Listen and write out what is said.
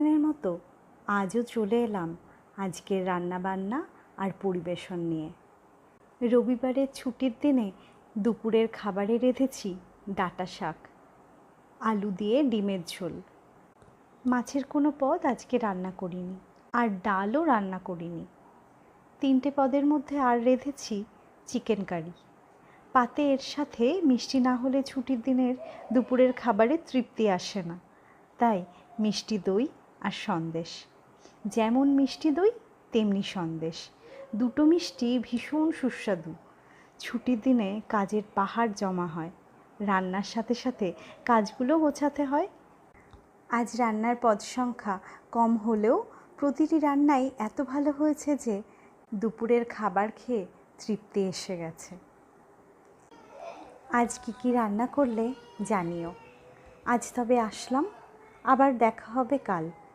দিনের মতো আজও চলে এলাম আজকের রান্নাবান্না আর পরিবেশন নিয়ে। রবিবারের ছুটির দিনে দুপুরের খাবারে রেঁধেছি ডাঁটা শাক, আলু দিয়ে ডিমের ঝোল। মাছের কোনো পদ আজকে রান্না করিনি, আর ডালও রান্না করিনি। 3টে পদের মধ্যে আর রেঁধেছি চিকেন কারি। পাতে এর সাথে মিষ্টি না হলে ছুটির দিনের দুপুরের খাবারে তৃপ্তি আসে না, তাই মিষ্টি দই আর সন্দেশ। যেমন মিষ্টি দই তেমনি সন্দেশ, দুটো মিষ্টি ভীষণ সুস্বাদু। ছুটির দিনে কাজের পাহাড় জমা হয়, রান্নার সাথে সাথে কাজগুলো গোছাতে হয়। আজ রান্নার পদ সংখ্যা কম হলেও প্রতিটি রান্নাই এত ভালো হয়েছে যে দুপুরের খাবার খেয়ে তৃপ্তি এসে গেছে। আজ কী রান্না করলে জানিও। আজ তবে আসলাম, আবার দেখা হবে কাল।